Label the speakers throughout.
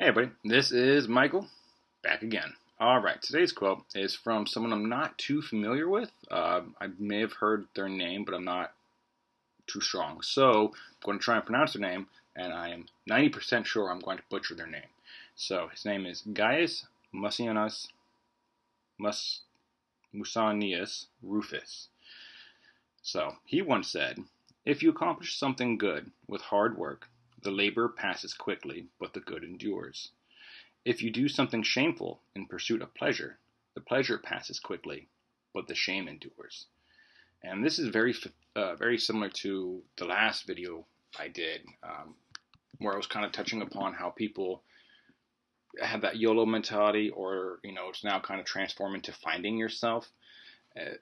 Speaker 1: Hey everybody, this is Michael, back again. Alright, today's quote is from someone I'm not too familiar with. I may have heard their name, but I'm not too strong. So, I'm going to try and pronounce their name, and I am 90% sure I'm going to butcher their name. So, his name is Gaius Musonius Rufus. So, he once said, "If you accomplish something good with hard work, the labor passes quickly, but the good endures. If you do something shameful in pursuit of pleasure, the pleasure passes quickly, but the shame endures." And this is very similar to the last video I did, where I was kind of touching upon how people have that YOLO mentality, or it's now kind of transformed into finding yourself. Uh,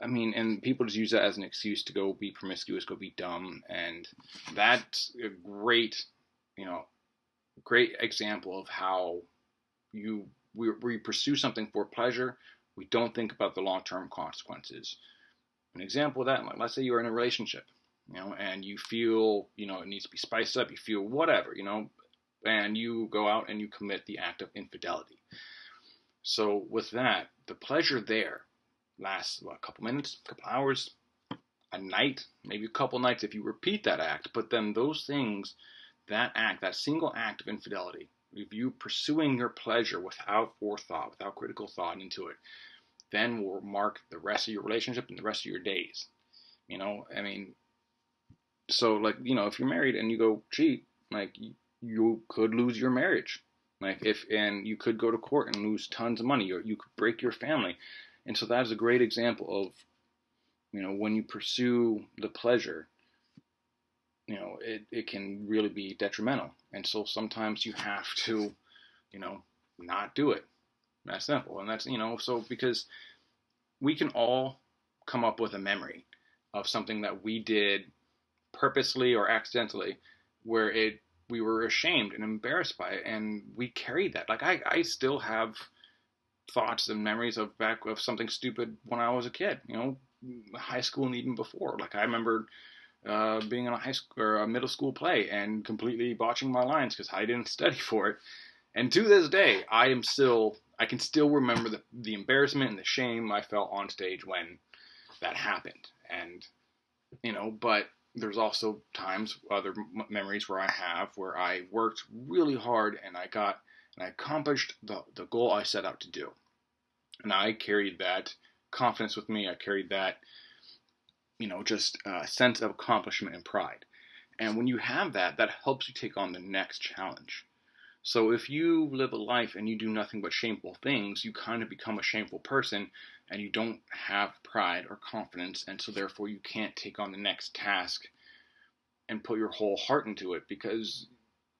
Speaker 1: and people just use that as an excuse to go be promiscuous, go be dumb, and that's a great example of how we pursue something for pleasure. We don't think about the long-term consequences. An example of that, like, let's say you're in a relationship, and you feel, it needs to be spiced up. You feel whatever, and you go out and you commit the act of infidelity. So with that, the pleasure there lasts a couple minutes, a couple hours, a night, maybe a couple nights if you repeat that act. But then those things, that act, that single act of infidelity, if you pursuing your pleasure without forethought, without critical thought into it, then will mark the rest of your relationship and the rest of your days. So if you're married and you go cheat, you could lose your marriage. And you could go to court and lose tons of money, or you could break your family. And so that is a great example of, when you pursue the pleasure, it can really be detrimental. And so sometimes you have to, not do it. That's simple. And that's, so because we can all come up with a memory of something that we did purposely or accidentally where we were ashamed and embarrassed by it, and we carried that. Like I still have thoughts and memories of something stupid when I was a kid, high school and even before. Like I remember being in a high school or a middle school play and completely botching my lines because I didn't study for it. And to this day, I can still remember the embarrassment and the shame I felt on stage when that happened. And but there's also times, other memories where I worked really hard and I accomplished the goal I set out to do. And I carried that confidence with me. I carried that, just a sense of accomplishment and pride. And when you have that, that helps you take on the next challenge. So if you live a life and you do nothing but shameful things, you kind of become a shameful person, and you don't have pride or confidence, and so therefore you can't take on the next task and put your whole heart into it, because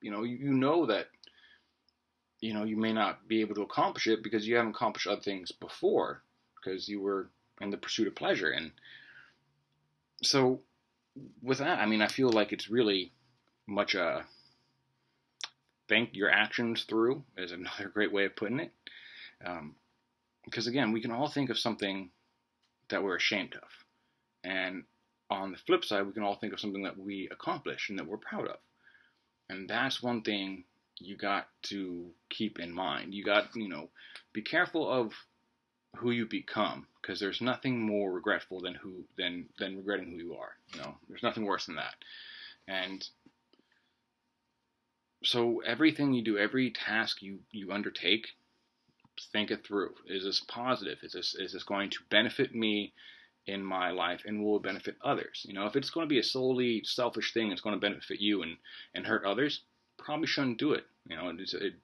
Speaker 1: you know that you may not be able to accomplish it because you haven't accomplished other things before, because you were in the pursuit of pleasure. And so with that, I feel like it's really much a think your actions through is another great way of putting it. Because again, we can all think of something that we're ashamed of. And on the flip side, we can all think of something that we accomplished and that we're proud of. And that's one thing you got to keep in mind. You got, be careful of who you become, because there's nothing more regretful than regretting who you are. There's nothing worse than that. And so everything you do, every task you undertake, think it through. Is this positive? Is this going to benefit me in my life, and will it benefit others? If it's going to be a solely selfish thing, it's going to benefit you and hurt others, probably shouldn't do it.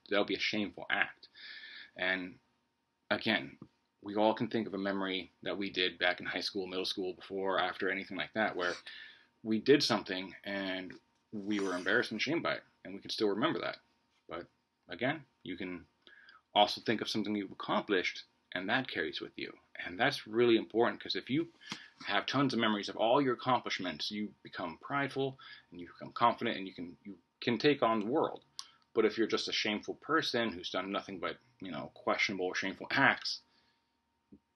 Speaker 1: That'll be a shameful act. And again, we all can think of a memory that we did back in high school, middle school, before, after, anything like that, where we did something and we were embarrassed and shamed by it, and we can still remember that. But again, you can also think of something you've accomplished, and that carries with you. And that's really important, because if you have tons of memories of all your accomplishments, you become prideful and you become confident, and you can take on the world. But if you're just a shameful person who's done nothing but, questionable or shameful acts,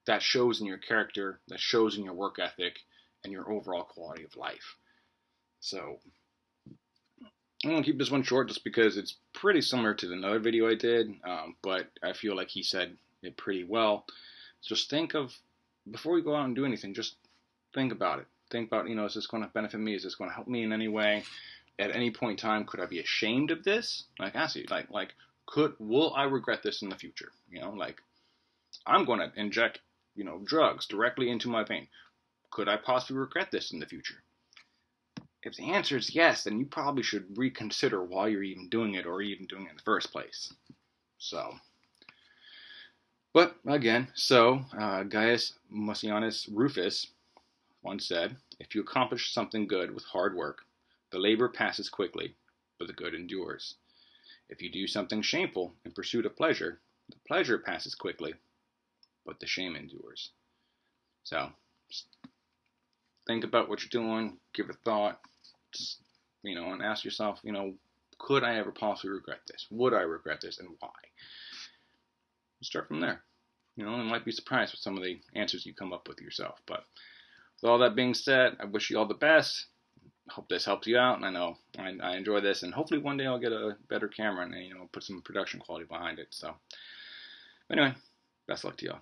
Speaker 1: that shows in your character, that shows in your work ethic, and your overall quality of life. So I'm going to keep this one short just because it's pretty similar to another video I did, but I feel like he said it pretty well. Just think of, before you go out and do anything, just think about it. Think about, is this going to benefit me? Is this going to help me in any way? At any point in time, could I be ashamed of this? Like, ask you, will I regret this in the future? I'm going to inject, drugs directly into my vein. Could I possibly regret this in the future? If the answer is yes, then you probably should reconsider why you're even doing it or even doing it in the first place. But again, Gaius Musonius Rufus once said, if you accomplish something good with hard work, the labor passes quickly, but the good endures. If you do something shameful in pursuit of pleasure, the pleasure passes quickly, but the shame endures. So, just think about what you're doing, give it a thought, and ask yourself, could I ever possibly regret this? Would I regret this, and why? Start from there. You might be surprised with some of the answers you come up with yourself. But with all that being said, I wish you all the best. Hope this helps you out, and I know I enjoy this, and hopefully one day I'll get a better camera and put some production quality behind it. So, anyway, best luck to y'all.